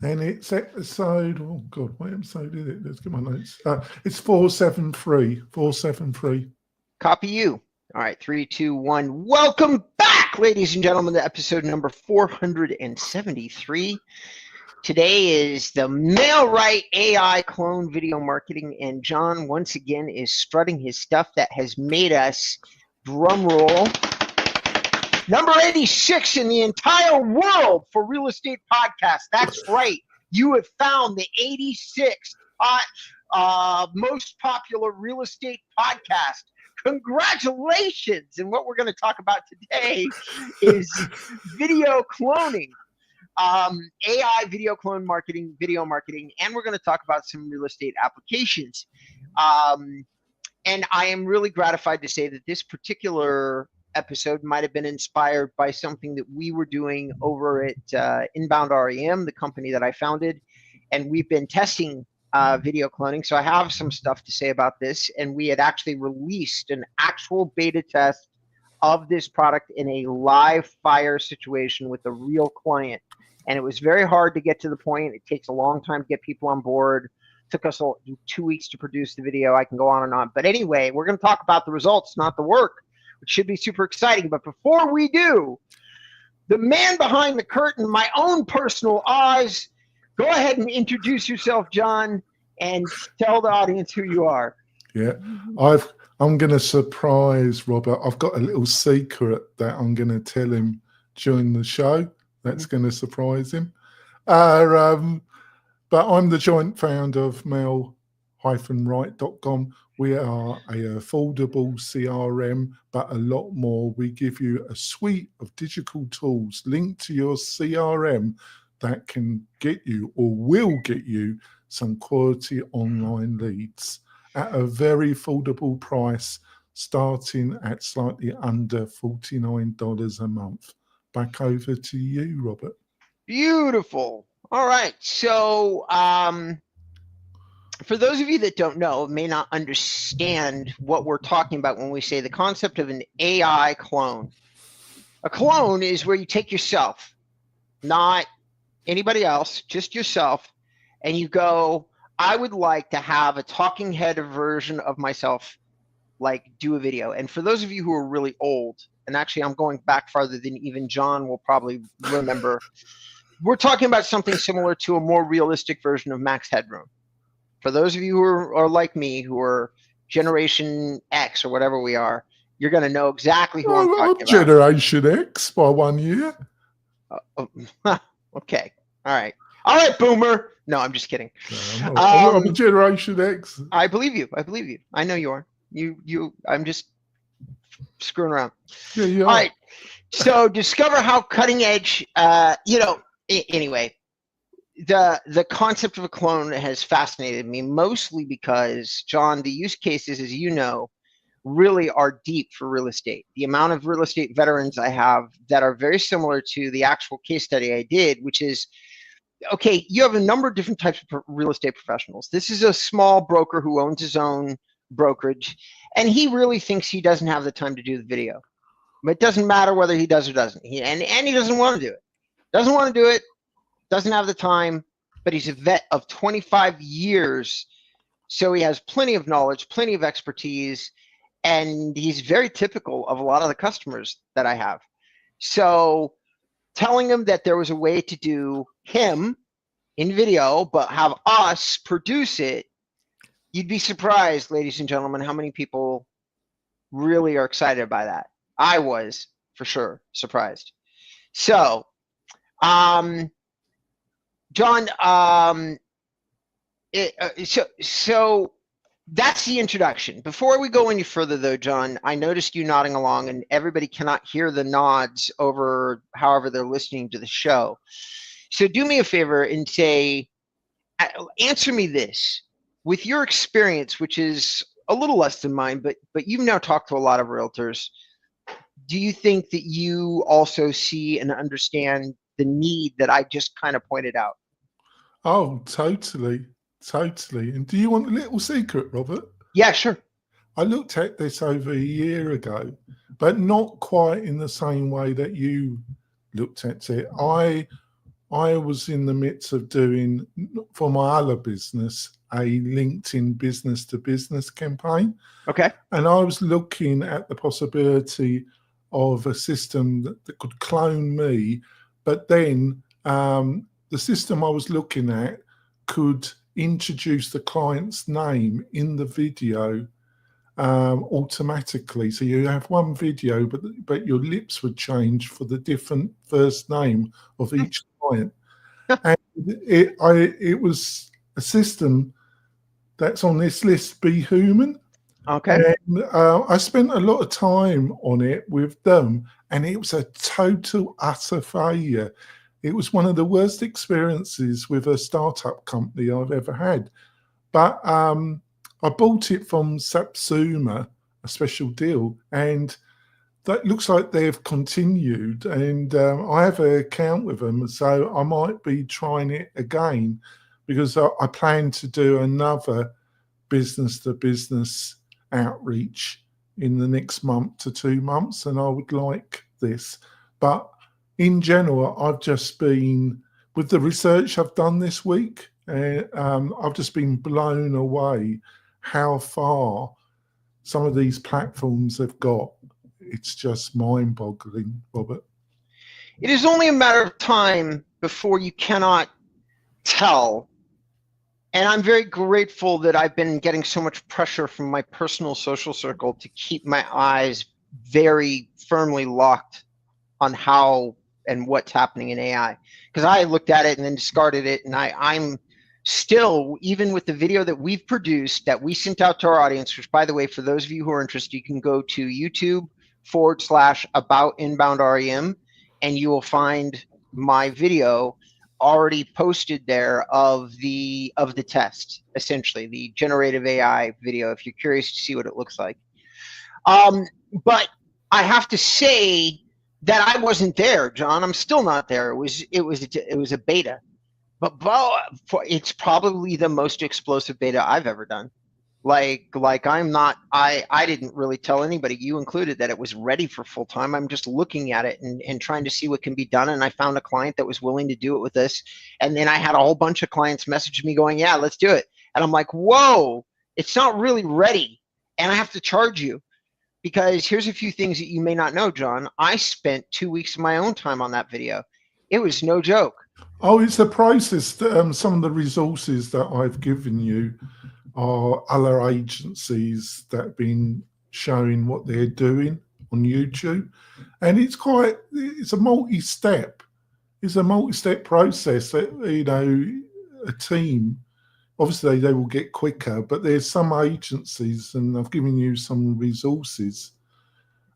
And it's episode, oh God, what episode is it? Let's get my notes. It's 473. 473. Copy you. All right, 3, 2, 1. Welcome back, ladies and gentlemen, to episode number 473. Today is the MailRite AI clone video marketing, and John once again is strutting his stuff that has made us, drum roll, number 86 in the entire world for real estate podcasts. That's right. You have found the 86th most popular real estate podcast. Congratulations. And what we're going to talk about today is video cloning, AI video clone marketing, video marketing, and we're going to talk about some real estate applications. And I am really gratified to say that this particular episode might have been inspired by something that we were doing over at Inbound REM, the company that I founded, and we've been testing video cloning. So I have some stuff to say about this, and we had actually released an actual beta test of this product in a live fire situation with a real client. And it was very hard to get to the point. It takes a long time to get people on board. It took us 2 weeks to produce the video. I can go on and on. But anyway, we're going to talk about the results, not the work, which should be super exciting. But before we do, the man behind the curtain, my own personal Oz. Go ahead and introduce yourself, John, and tell the audience who you are. Yeah, I'm going to surprise Robert. I've got a little secret that I'm going to tell him during the show. That's going to surprise him. But I'm the joint founder of mail-right.com. We are a affordable CRM, but a lot more. We give you a suite of digital tools linked to your CRM that can get you or will get you some quality online leads at a very affordable price, starting at slightly under $49 a month. Back over to you, Robert. Beautiful. All right. So for those of you that don't know, may not understand what we're talking about when we say the concept of an AI clone. A clone is where you take yourself, not anybody else, just yourself, and you go, I would like to have a talking head version of myself, like do a video. And for those of you who are really old, and actually I'm going back farther than even John will probably remember, we're talking about something similar to a more realistic version of Max Headroom. For those of you who are like me, who are Generation X or whatever we are, you're going to know exactly who I'm talking about. Generation X by 1 year. Okay. All right. All right, Boomer. No, I'm just kidding. No, I'm a Generation X. I believe you. I know you are. I'm just screwing around. Yeah, you are. All right. So discover how cutting edge, anyway, the concept of a clone has fascinated me, mostly because, John, the use cases, as you know, really are deep for real estate. The amount of real estate veterans I have that are very similar to the actual case study I did, which is, okay, you have a number of different types of real estate professionals. This is a small broker who owns his own brokerage, and he really thinks he doesn't have the time to do the video. But it doesn't matter whether he does or doesn't. And he doesn't want to do it. Doesn't want to do it, doesn't have the time, but he's a vet of 25 years, so he has plenty of knowledge, plenty of expertise, and he's very typical of a lot of the customers that I have. So telling him that there was a way to do him in video, but have us produce it, you'd be surprised, ladies and gentlemen, how many people really are excited by that. I was, for sure, surprised. So, John, so that's the introduction. Before we go any further, though, John, I noticed you nodding along, and everybody cannot hear the nods over however they're listening to the show. So do me a favor and say, answer me this. With your experience, which is a little less than mine, but you've now talked to a lot of realtors, do you think that you also see and understand the need that I just kind of pointed out? Oh, totally. And do you want a little secret, Robert? Yeah, sure. I looked at this over a year ago, but not quite in the same way that you looked at it. I I was in the midst of doing, for my other business, a LinkedIn business to business campaign. Okay. And I was looking at the possibility of a system that could clone me, but then the system I was looking at could introduce the client's name in the video automatically. So you have one video, but your lips would change for the different first name of each client. And it was a system that's on this list, Be Human. Okay. And I spent a lot of time on it with them, and it was a total, utter failure. It was one of the worst experiences with a startup company I've ever had. But I bought it from Satsuma, a special deal, and that looks like they've continued. And I have an account with them, so I might be trying it again, because I plan to do another business-to-business outreach in the next month to 2 months, and I would like this. But in general, I've just been, with the research I've done this week, I've just been blown away how far some of these platforms have got. It's just mind-boggling, Robert. It is only a matter of time before you cannot tell. And I'm very grateful that I've been getting so much pressure from my personal social circle to keep my eyes very firmly locked on how and what's happening in AI. Because I looked at it and then discarded it, and I'm still, even with the video that we've produced that we sent out to our audience, which, by the way, for those of you who are interested, you can go to YouTube/about-inbound-REM, and you will find my video already posted there of the test, essentially the generative AI video, if you're curious to see what it looks like. But I have to say that I wasn't there, John. I'm still not there. It was a beta, but it's probably the most explosive beta I've ever done. Like I didn't really tell anybody, you included, that it was ready for full time. I'm just looking at it and trying to see what can be done. And I found a client that was willing to do it with us. And then I had a whole bunch of clients message me going, yeah, let's do it. And I'm like, whoa, it's not really ready. And I have to charge you, because here's a few things that you may not know, John. I spent 2 weeks of my own time on that video. It was no joke. Oh, it's a process. Some of the resources that I've given you are other agencies that have been showing what they're doing on YouTube, and it's a multi-step process. That, you know, a team, obviously they will get quicker, but there's some agencies, and I've given you some resources,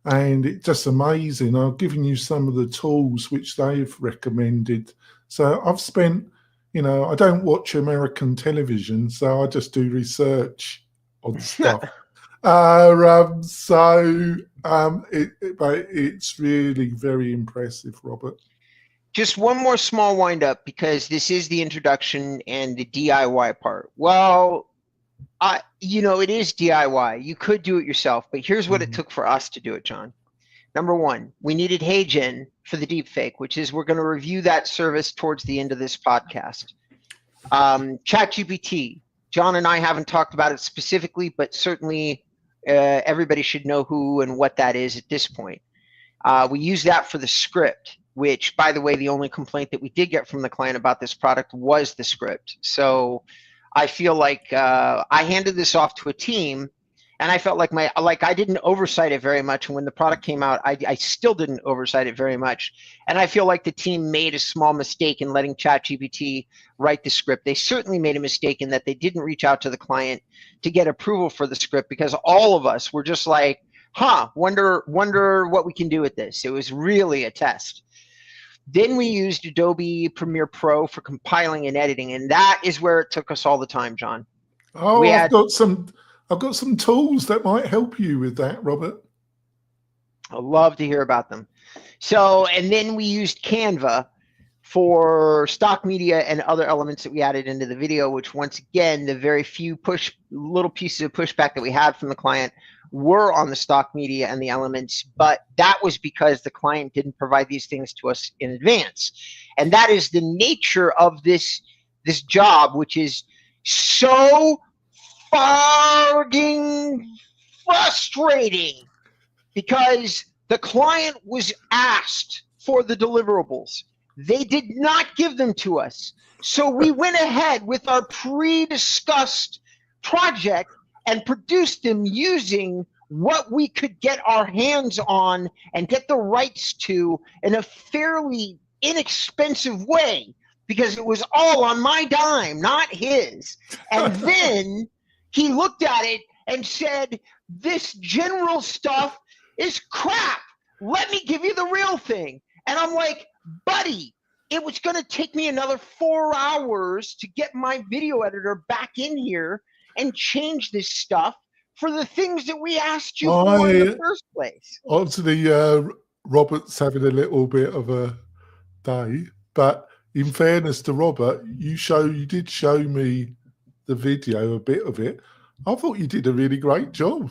and it's just amazing. I've given you some of the tools which they've recommended. So I've spent, you know, I don't watch American television, so I just do research on stuff. But it's really very impressive, Robert. Just one more small wind up, because this is the introduction and the DIY part. Well, you know, it is DIY. You could do it yourself, but here's what it took for us to do it, John. Number one, we needed HeyGen for the deepfake, which is, we're going to review that service towards the end of this podcast. ChatGPT, John and I haven't talked about it specifically, but certainly everybody should know who and what that is at this point. We use that for the script, which, by the way, the only complaint that we did get from the client about this product was the script. So I feel like I handed this off to a team, and I felt like I didn't oversight it very much. And when the product came out, I still didn't oversight it very much. And I feel like the team made a small mistake in letting ChatGPT write the script. They certainly made a mistake in that they didn't reach out to the client to get approval for the script, because all of us were just like, wonder what we can do with this. It was really a test. Then we used Adobe Premiere Pro for compiling and editing, and that is where it took us all the time, John. Oh, I've got some tools that might help you with that, Robert. I'd love to hear about them. So, and then we used Canva for stock media and other elements that we added into the video, which, once again, the very few little pieces of pushback that we had from the client were on the stock media and the elements, but that was because the client didn't provide these things to us in advance. And that is the nature of this job, which is so fucking frustrating, because the client was asked for the deliverables. They did not give them to us. So we went ahead with our pre-discussed project and produced them using what we could get our hands on and get the rights to in a fairly inexpensive way, because it was all on my dime, not his. And then he looked at it and said, this general stuff is crap. Let me give you the real thing. And I'm like, buddy, it was going to take me another 4 hours to get my video editor back in here and change this stuff for the things that we asked you for in the first place. Obviously, Robert's having a little bit of a day, but in fairness to Robert, you did show me the video, a bit of it. I thought you did a really great job.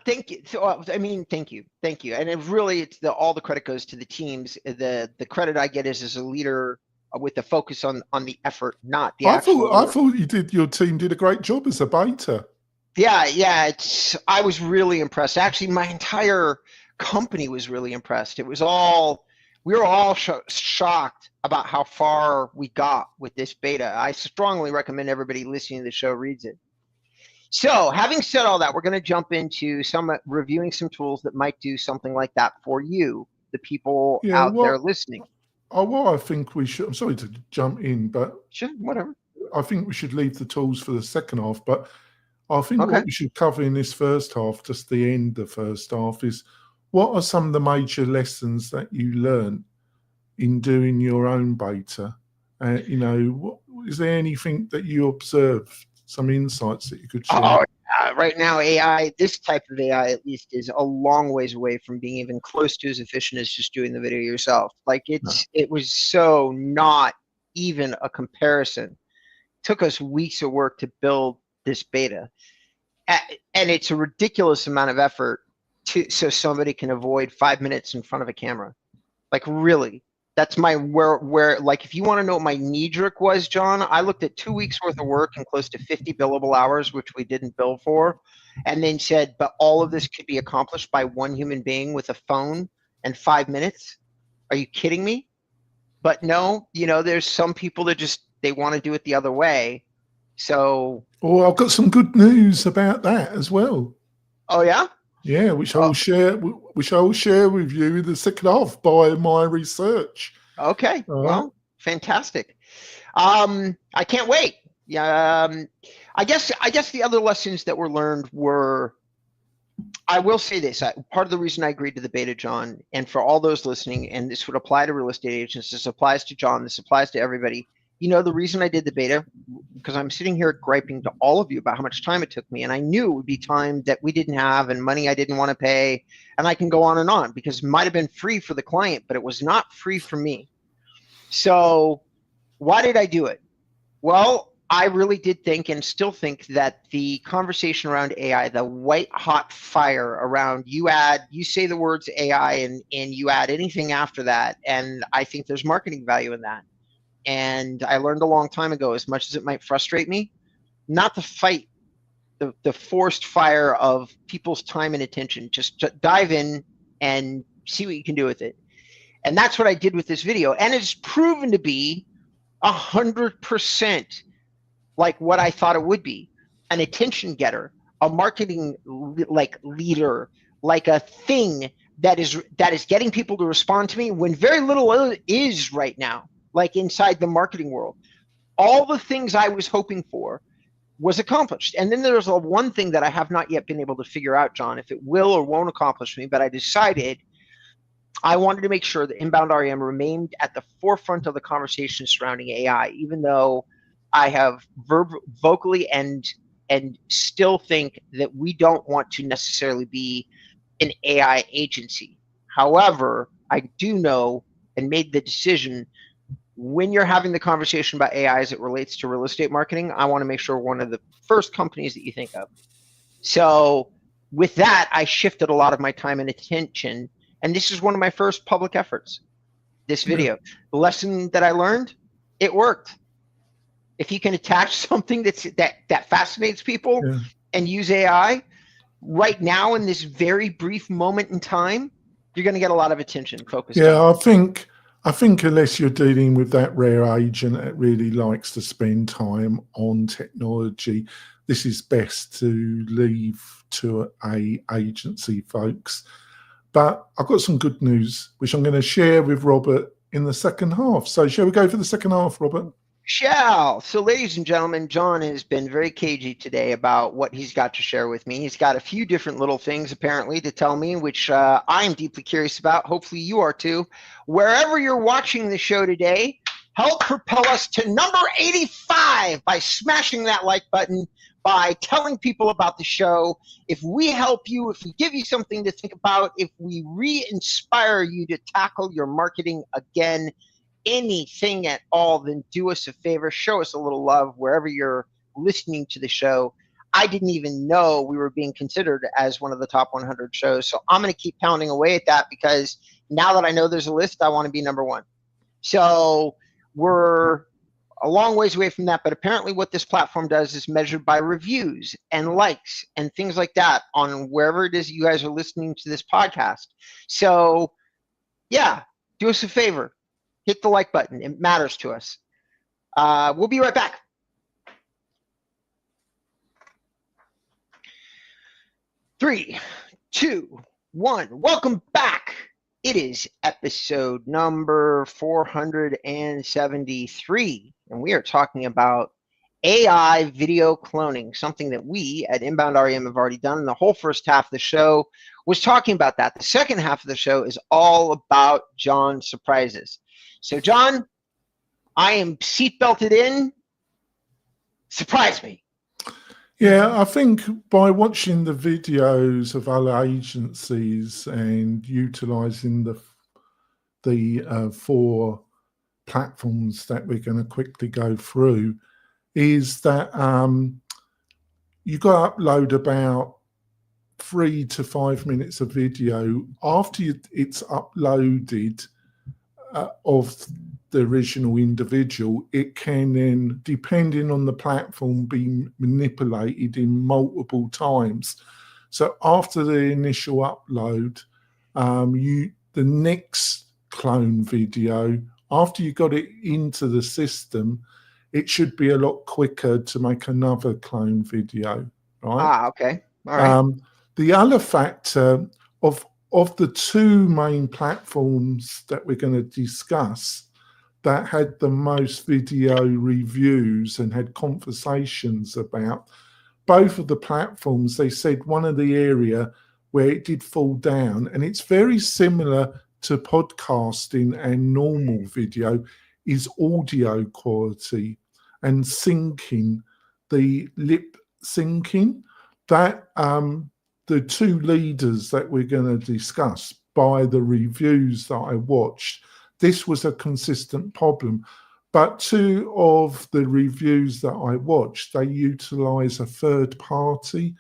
Thank you. So, I mean, thank you. And it really, all the credit goes to the teams. The credit I get is as a leader with the focus on the effort, not the actual. I thought your team did a great job as a beta. Yeah. I was really impressed. Actually, my entire company was really impressed. We were all shocked about how far we got with this beta. I strongly recommend everybody listening to the show reads it. So having said all that, we're going to jump into reviewing some tools that might do something like that for you, the people out there listening. Well, I think we should, I'm sorry to jump in, but sure, whatever. I think we should leave the tools for the second half, but I think what we should cover in this first half, just the end of the first half, is what are some of the major lessons that you learned in doing your own beta? Is there anything that you observed, some insights that you could share? Right now, AI, this type of AI at least, is a long ways away from being even close to as efficient as just doing the video yourself. Like it was so not even a comparison. It took us weeks of work to build this beta. And it's a ridiculous amount of effort so somebody can avoid 5 minutes in front of a camera. Like, really. That's my like, if you want to know what my knee jerk was, John, I looked at 2 weeks worth of work and close to 50 billable hours, which we didn't bill for, and then said, but all of this could be accomplished by one human being with a phone in 5 minutes. Are you kidding me? But no, there's some people that they want to do it the other way. So. Oh, I've got some good news about that as well. Oh, yeah? Yeah, which I'll share with you in the second half by my research. Okay, well, fantastic. I can't wait. Yeah, I guess the other lessons that were learned were, I will say this, part of the reason I agreed to the beta, John, and for all those listening, and this would apply to real estate agents, this applies to John, this applies to everybody. The reason I did the beta, because I'm sitting here griping to all of you about how much time it took me, and I knew it would be time that we didn't have and money I didn't want to pay, and I can go on, because it might have been free for the client, but it was not free for me. So why did I do it? Well, I really did think and still think that the conversation around AI, the white hot fire around you say the words AI and you add anything after that, and I think there's marketing value in that. And I learned a long time ago, as much as it might frustrate me, not to fight the forced fire of people's time and attention. Just dive in and see what you can do with it. And that's what I did with this video. And it's proven to be 100% like what I thought it would be. An attention getter, a marketing leader, like a thing that is getting people to respond to me when very little is right now. Like inside the marketing world, all the things I was hoping for was accomplished. And then there's one thing that I have not yet been able to figure out, John, if it will or won't accomplish me, but I decided I wanted to make sure that Inbound REM remained at the forefront of the conversation surrounding AI, even though I have vocally and still think that we don't want to necessarily be an AI agency. However, I do know and made the decision, when you're having the conversation about AI as it relates to real estate marketing, I want to make sure one of the first companies that you think of So with that, I shifted a lot of my time and attention. And this is one of my first public efforts, this video. The lesson that I learned, it worked. If you can attach something that fascinates people and use AI right now in this very brief moment in time, you're going to get a lot of attention focused on. I think unless you're dealing with that rare agent that really likes to spend time on technology, this is best to leave to a agency, folks. But I've got some good news, which I'm going to share with Robert in the second half. So shall we go for the second half, Robert? Shall. So ladies and gentlemen, John has been very cagey today about what he's got to share with me. He's got a few different little things apparently to tell me, which I am deeply curious about. Hopefully you are too. Wherever you're watching the show today, help propel us to number 85 by smashing that like button, by telling people about the show. If we help you, if we give you something to think about, if we re-inspire you to tackle your marketing again, anything at all, then do us a favor, show us a little love wherever you're listening to the show. I didn't even know we were being considered as one of the top 100 shows. So I'm going to keep pounding away at that, because now that I know there's a list, I want to be number one. So we're a long ways away from that, but apparently what this platform does is measured by reviews and likes and things like that on wherever it is you guys are listening to this podcast. So yeah, do us a favor. Hit the like button. It matters to us. We'll be right back. Three, two, one. Welcome back. It is episode number 473, and we are talking about AI video cloning, something that we at Inbound REM have already done. And the whole first half of the show was talking about that. The second half of the show is all about John's surprises. So, John, I am seatbelted in. Surprise me. Yeah, I think by watching the videos of other agencies and utilizing the 4 platforms that we're going to quickly go through, is that you got to upload about 3 to 5 minutes of video. After it's uploaded of the original individual, it can then, depending on the platform, be manipulated in multiple times. So after the initial upload, the next clone video, after you got it into the system, it should be a lot quicker to make another clone video, right? Okay. All right. The other factor of the 2 main platforms that we're going to discuss that had the most video reviews and had conversations about, both of the platforms, they said one of the area where it did fall down, and it's very similar to podcasting and normal video, is audio quality and syncing, the lip syncing. That the 2 leaders that we're going to discuss, by the reviews that I watched, this was a consistent problem. But 2 of the reviews that I watched, they utilize a third-party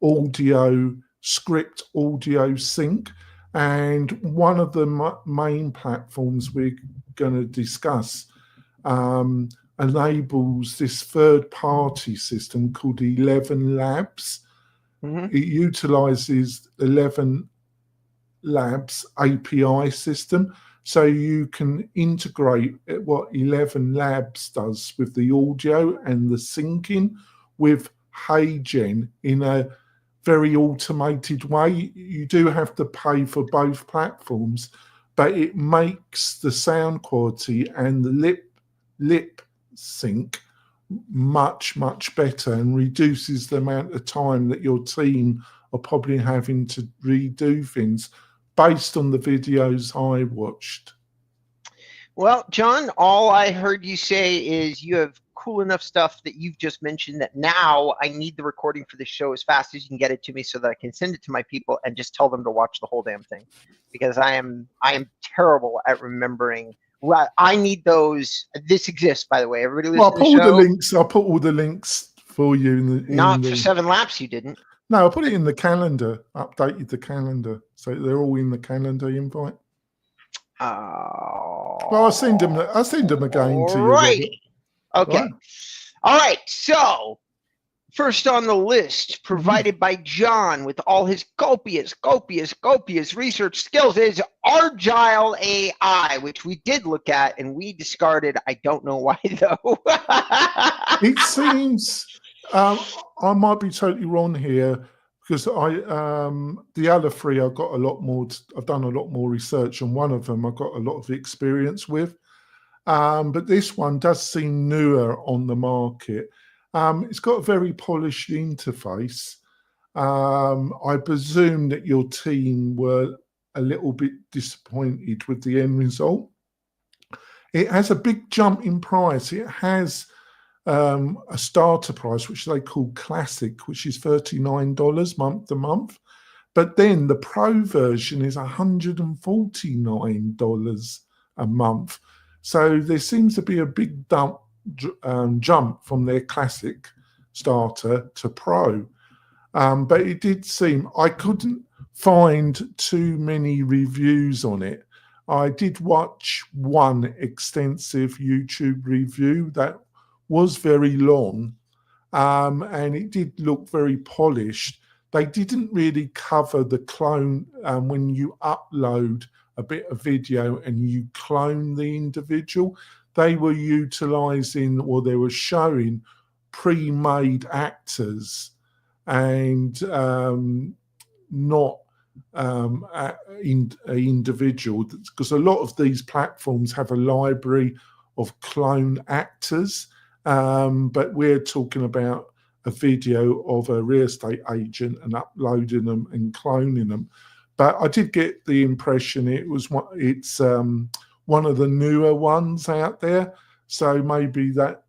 audio script, audio sync. And one of the main platforms we're going to discuss enables this third-party system called 11 Labs. Mm-hmm. It utilizes 11 Labs API system. So you can integrate what 11 Labs does with the audio and the syncing with HeyGen in a very automated way. You do have to pay for both platforms, but it makes the sound quality and the lip sync much, much better, and reduces the amount of time that your team are probably having to redo things, based on the videos I watched. Well, John, all I heard you say is you have cool enough stuff that you've just mentioned that now I need the recording for the show as fast as you can get it to me, so that I can send it to my people and just tell them to watch the whole damn thing, because I am terrible at remembering. Well, I need those. This exists, by the way. Everybody listen to the show. I'll put all the links for you. Not for 7 Laps, you didn't. No, I put it in the calendar, updated the calendar. So they're all in the calendar invite. Well, I'll send them again to you, Robert. Alrighty. Okay. Right. All right. So first on the list, provided by John with all his copious research skills, is Argyle AI, which we did look at and we discarded. I don't know why though. It seems I might be totally wrong here, because the other three I've got a lot more. I've done a lot more research on. One of them I've got a lot of experience with, but this one does seem newer on the market. It's got a very polished interface. I presume that your team were a little bit disappointed with the end result. It has a big jump in price. It has a starter price, which they call Classic, which is $39 month to month. But then the Pro version is $149 a month. So there seems to be a big jump from their Classic starter to Pro. But it did seem, I couldn't find too many reviews on it. I did watch one extensive YouTube review that was very long, and it did look very polished. They didn't really cover the clone when you upload a bit of video and you clone the individual. They were utilizing, or they were showing, pre-made actors and not individual, because a lot of these platforms have a library of clone actors, but we're talking about a video of a real estate agent and uploading them and cloning them. But I did get the impression it's one of the newer ones out there, so maybe that.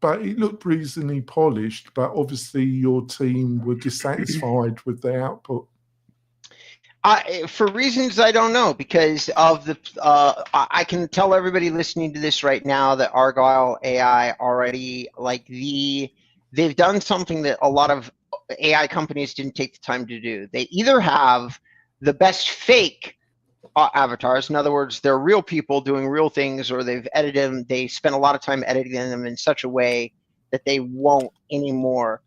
But it looked reasonably polished, but obviously your team were dissatisfied with the output. For reasons I don't know, because of the I can tell everybody listening to this right now that Argyle AI already, they've done something that a lot of AI companies didn't take the time to do. They either have the best fake avatars, in other words, they're real people doing real things, or they've edited them, they spend a lot of time editing them in such a way that they won't anymore,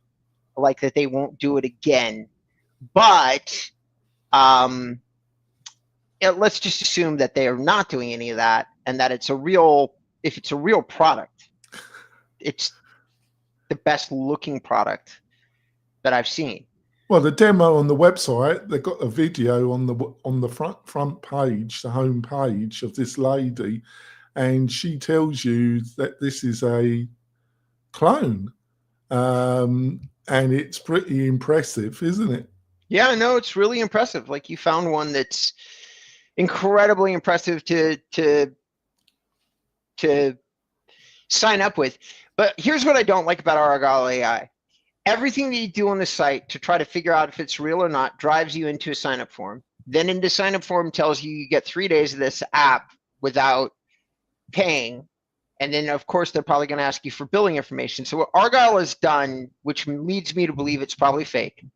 like that they won't do it again. But let's just assume that they are not doing any of that, and that it's a real, if it's a real product, it's the best looking product that I've seen. Well, the demo on the website, they've got a video on the front page, the home page of this lady, and she tells you that this is a clone, and it's pretty impressive, isn't it? Yeah, no, it's really impressive. Like, you found one that's incredibly impressive to sign up with. But here's what I don't like about Argyle AI. Everything that you do on the site to try to figure out if it's real or not drives you into a sign-up form. Then in the sign-up form tells you get 3 days of this app without paying. And then, of course, they're probably going to ask you for billing information. So what Argyle has done, which leads me to believe it's probably fake,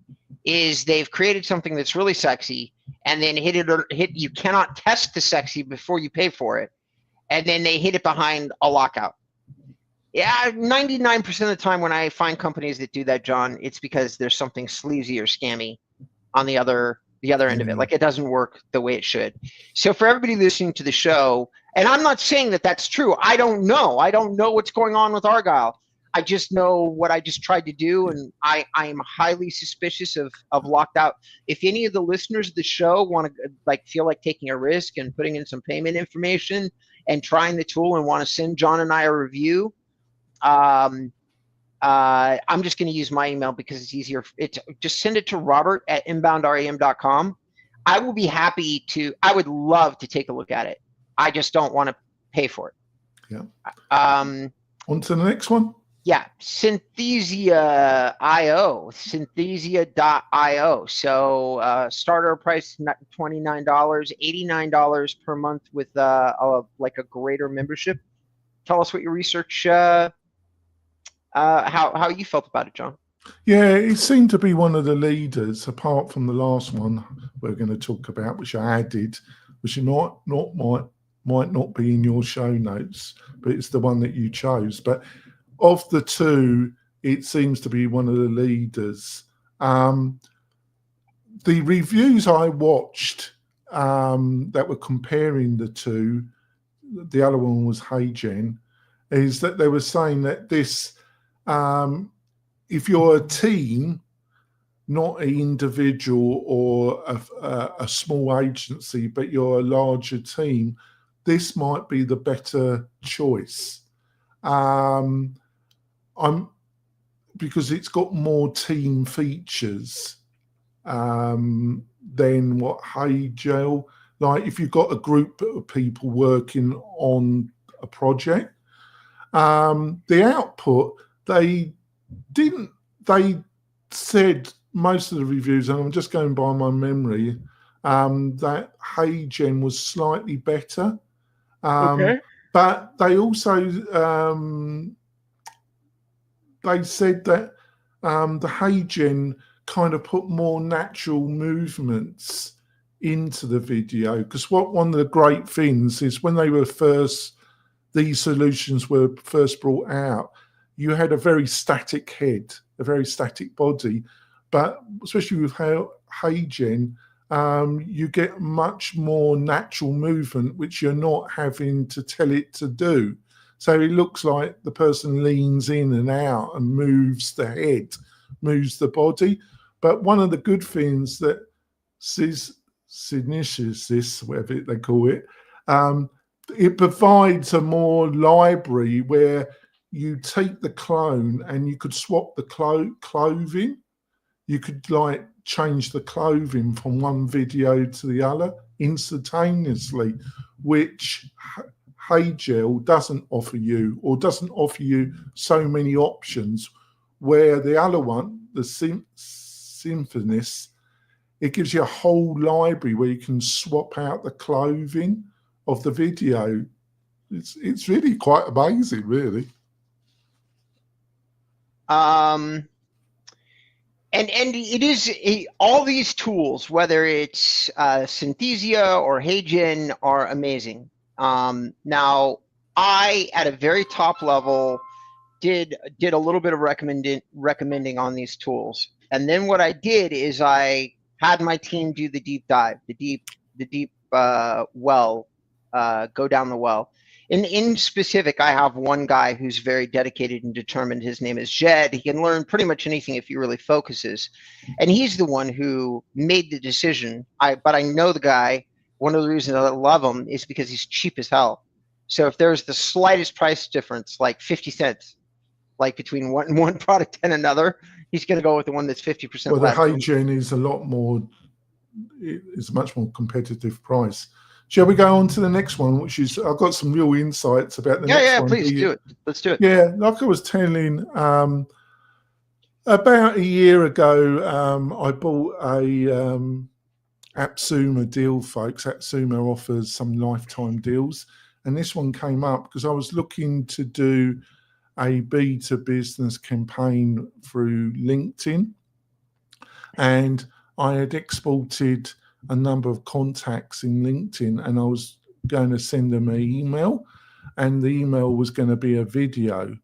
is they've created something that's really sexy, and then you cannot test the sexy before you pay for it. And then they hid it behind a lockout. Yeah, 99% of the time when I find companies that do that, John, it's because there's something sleazy or scammy on the other end of it. Like, it doesn't work the way it should. So for everybody listening to the show, and I'm not saying that that's true. I don't know. I don't know what's going on with Argyle. I just know what I just tried to do, and I am highly suspicious of locked out. If any of the listeners of the show want to feel like taking a risk and putting in some payment information and trying the tool and want to send John and I a review, I'm just going to use my email because it's easier. Just send it to robert@inboundram.com. I will be happy to. I would love to take a look at it. I just don't want to pay for it. Yeah. On to the next one. Yeah, Synthesia.io, Synthesia.io. So starter price $29, $89 per month with a greater membership. Tell us what your research, how you felt about it, John. Yeah, it seemed to be one of the leaders, apart from the last one we're going to talk about, which I added, which might not be in your show notes, but it's the one that you chose. But of the two, it seems to be one of the leaders. The reviews I watched that were comparing the two, the other one was HeyGen, is that they were saying that this, if you're a team, not an individual or a small agency, but you're a larger team, this might be the better choice. Because it's got more team features than what HeyGen. Like if you've got a group of people working on a project, the output they said, most of the reviews, and I'm just going by my memory, that HeyGen was slightly better. Okay. But they also they said that the HeyGen kind of put more natural movements into the video, because one of the great things is when these solutions were first brought out, you had a very static head, a very static body, but especially with HeyGen, you get much more natural movement, which you're not having to tell it to do. So it looks like the person leans in and out and moves the head, moves the body. But one of the good things that Synesthesis, whatever they call it, it provides a more library where you take the clone and you could swap the clothing. You could like change the clothing from one video to the other instantaneously, which HeyGen doesn't offer you, or doesn't offer you so many options, where the other one, the Symphonist, it gives you a whole library where you can swap out the clothing of the video. It's really quite amazing, really. And it is all these tools, whether it's Synthesia or HeyGen, are amazing. Now, I, at a very top level, did a little bit of recommending on these tools, and then what I did is I had my team do the deep dive, the deep well, go down the well. In specific, I have one guy who's very dedicated and determined. His name is Jed. He can learn pretty much anything if he really focuses. And he's the one who made the decision. But I know the guy. One of the reasons I love him is because he's cheap as hell. So if there's the slightest price difference, like 50 cents, like between one product and another, he's going to go with the one that's 50% well, less. The HeyGen is a lot more, it's a much more competitive price. Shall we go on to the next one, which is, I've got some real insights about the next one. Yeah, please do it. Let's do it. Yeah, like I was telling, about a year ago, I bought a AppSumo deal, folks. AppSumo offers some lifetime deals. And this one came up because I was looking to do a B2 business campaign through LinkedIn. And I had exported a number of contacts in LinkedIn, and I was going to send them an email, and the email was going to be a video,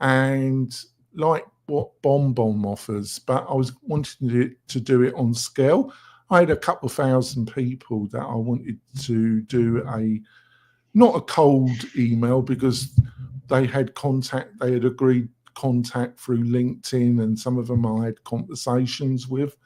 and like what BombBomb offers, but I was wanting to do it on scale. I had a couple of thousand people that I wanted to do not a cold email, because they had agreed contact through LinkedIn, and some of them I had conversations with.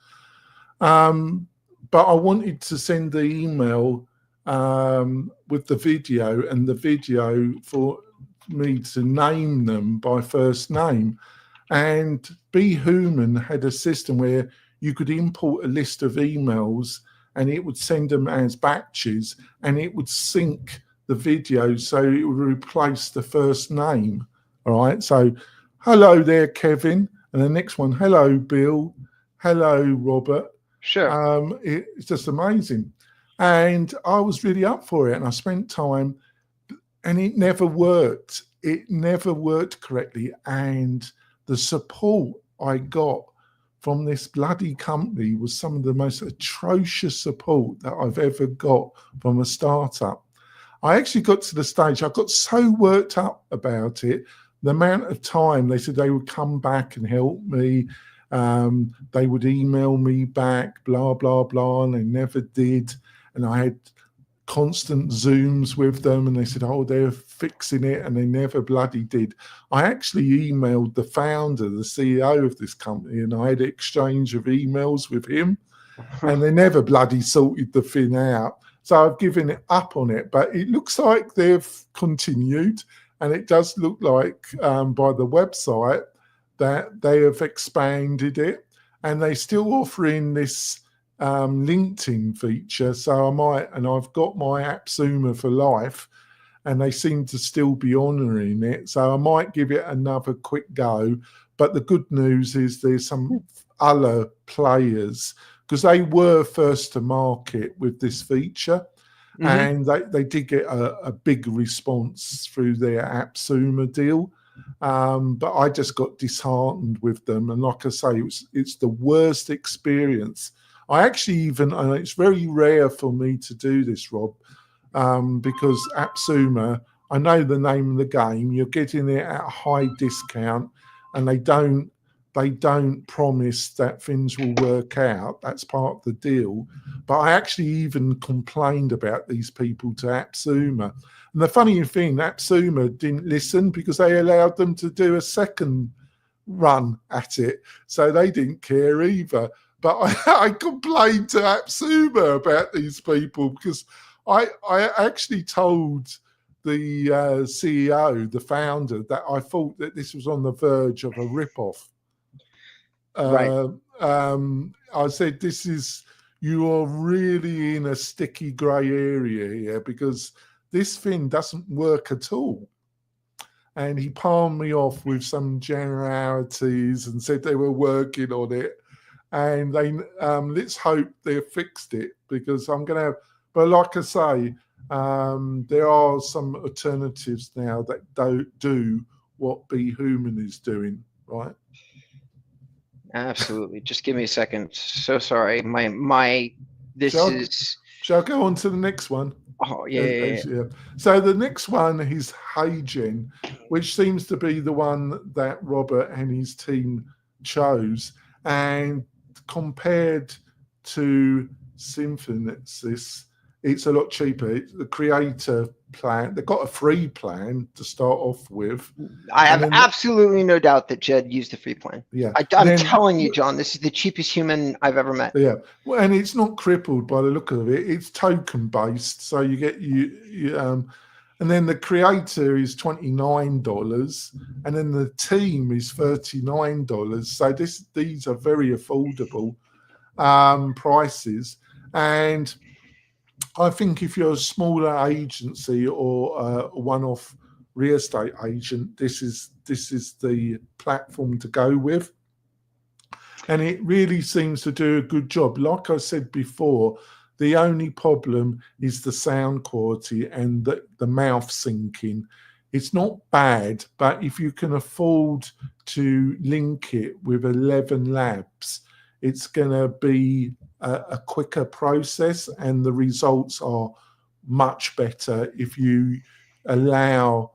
But I wanted to send the email with the video, and the video for me to name them by first name. And BHuman had a system where you could import a list of emails, and it would send them as batches, and it would sync the video so it would replace the first name. All right. So, hello there, Kevin. And the next one, hello, Bill. Hello, Robert. Sure. It's just amazing. And I was really up for it, and I spent time, and it never worked. It never worked correctly. And the support I got from this bloody company was some of the most atrocious support that I've ever got from a startup. I actually got to the stage, I got so worked up about it, the amount of time they said they would come back and help me. They would email me back, blah, blah, blah, and they never did. And I had constant Zooms with them, and they said, oh, they're fixing it, and they never bloody did. I actually emailed the founder, the CEO of this company, and I had an exchange of emails with him, and they never bloody sorted the thing out. So I've given it up on it, but it looks like they've continued, and it does look like by the website that they have expanded it, and they still offering this LinkedIn feature. So I might, and I've got my AppSumo for life, and they seem to still be honouring it. So I might give it another quick go. But the good news is there's some other players, because they were first to market with this feature, and they did get a big response through their AppSumo deal. But I just got disheartened with them, and like I say, it's the worst experience. I actually even, and it's very rare for me to do this, Rob, because AppSumo, I know the name of the game, you're getting it at a high discount, and they don't promise that things will work out. That's part of the deal. But I actually even complained about these people to AppSumo. And the funny thing, AppSumo didn't listen, because they allowed them to do a second run at it. So they didn't care either. But I complained to AppSumo about these people, because I actually told the CEO, the founder, that I thought that this was on the verge of a ripoff. Right. I said, you are really in a sticky grey area here, because this thing doesn't work at all. And he palmed me off with some generalities and said they were working on it. And they let's hope they fixed it, because I'm going to have, but like I say, there are some alternatives now that don't do what BeHuman is doing, right? Absolutely. Just give me a second. So sorry. Shall I go on to the next one? Oh, yeah. So the next one is HeyGen, which seems to be the one that Robert and his team chose. And compared to Synthesis, it's a lot cheaper. The creator plan, they've got a free plan to start off with. I have absolutely no doubt that Jed used the free plan. Yeah, I'm telling you, John, this is the cheapest human I've ever met. Yeah, well, and it's not crippled by the look of it. It's token based, so you get and then the creator is $29, and then the team is $39. So these are very affordable prices. And I think if you're a smaller agency or a one-off real estate agent, this is the platform to go with. And it really seems to do a good job. Like I said before, the only problem is the sound quality and the mouth syncing. It's not bad, but if you can afford to link it with 11 Labs, it's going to be a quicker process, and the results are much better if you allow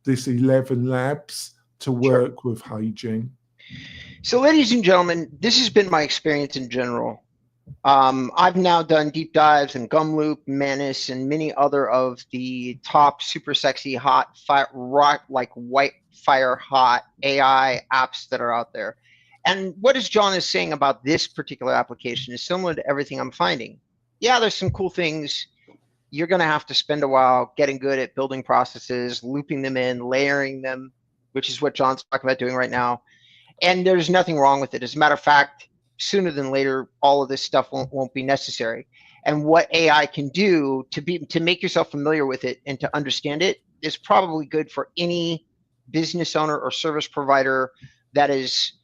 this 11 Labs to work with HeyGen. So, ladies and gentlemen, this has been my experience in general. I've now done deep dives in Gumloop, Manus, and many other of the top super sexy, hot, like white fire hot AI apps that are out there. And what John is saying about this particular application is similar to everything I'm finding. Yeah, there's some cool things. You're going to have to spend a while getting good at building processes, looping them in, layering them, which is what John's talking about doing right now. And there's nothing wrong with it. As a matter of fact, sooner than later, all of this stuff won't be necessary. And what AI can do to make yourself familiar with it and to understand it is probably good for any business owner or service provider that's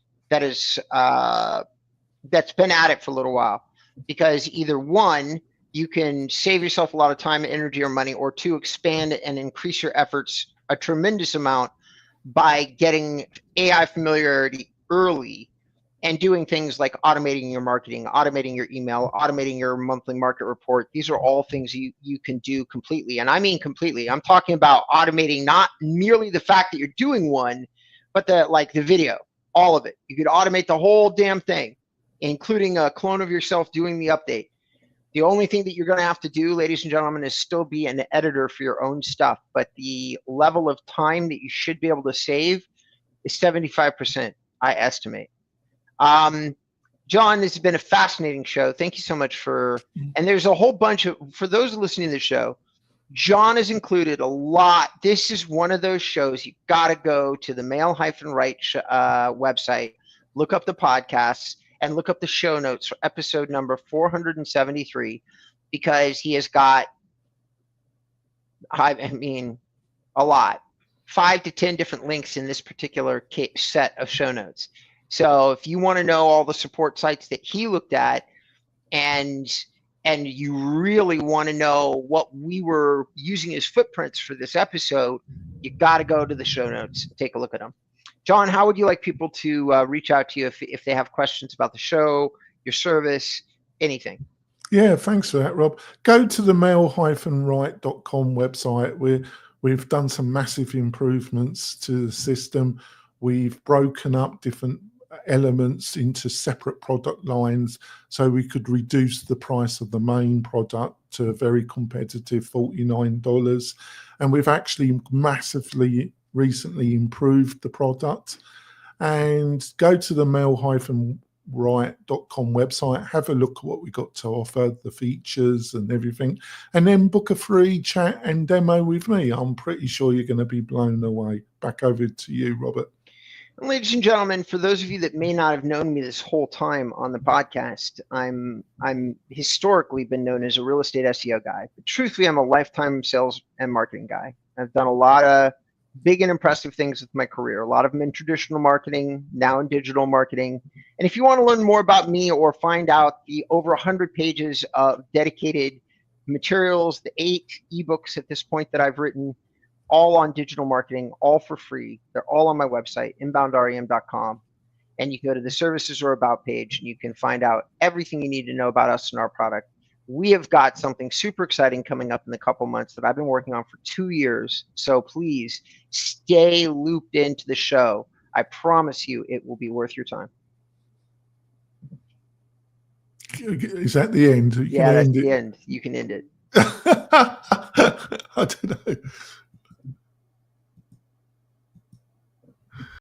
been at it for a little while. Because either one, you can save yourself a lot of time, energy, or money, or two, expand and increase your efforts a tremendous amount by getting AI familiarity early and doing things like automating your marketing, automating your email, automating your monthly market report. These are all things you can do completely. And I mean completely. I'm talking about automating not merely the fact that you're doing one, but the video, all of it. You could automate the whole damn thing, including a clone of yourself doing the update. The only thing that you're going to have to do, ladies and gentlemen, is still be an editor for your own stuff. But the level of time that you should be able to save is 75%, I estimate. John, this has been a fascinating show. Thank you so much and there's a whole bunch for those listening to the show, John has included a lot. This is one of those shows you got to go to the Mail-Right website, look up the podcasts, and look up the show notes for episode number 473, because he has got, I mean, a lot, 5 to 10 different links in this particular set of show notes. So if you want to know all the support sites that he looked at, and you really want to know what we were using as footprints for this episode, you got to go to the show notes and take a look at them. John, how would you like people to reach out to you if they have questions about the show, your service, anything? Yeah, thanks for that, Rob. Go to the mail-right.com website. We've done some massive improvements to the system. We've broken up different elements into separate product lines so we could reduce the price of the main product to a very competitive $49. And we've actually massively recently improved the product. And go to the mail-right.com website, have a look at what we got to offer, the features and everything, and then book a free chat and demo with me. I'm pretty sure you're going to be blown away. Back over to you, Robert. Ladies and gentlemen, for those of you that may not have known me this whole time on the podcast, I'm historically been known as a real estate SEO guy. But truthfully, I'm a lifetime sales and marketing guy. I've done a lot of big and impressive things with my career, a lot of them in traditional marketing, now in digital marketing. And if you want to learn more about me or find out the over 100 pages of dedicated materials, the 8 ebooks at this point that I've written, all on digital marketing, all for free. They're all on my website, inboundrem.com. And you can go to the services or about page and you can find out everything you need to know about us and our product. We have got something super exciting coming up in the couple months that I've been working on for 2 years. So please stay looped into the show. I promise you it will be worth your time. Is that the end? Yeah, that's the end. You can end it. I don't know.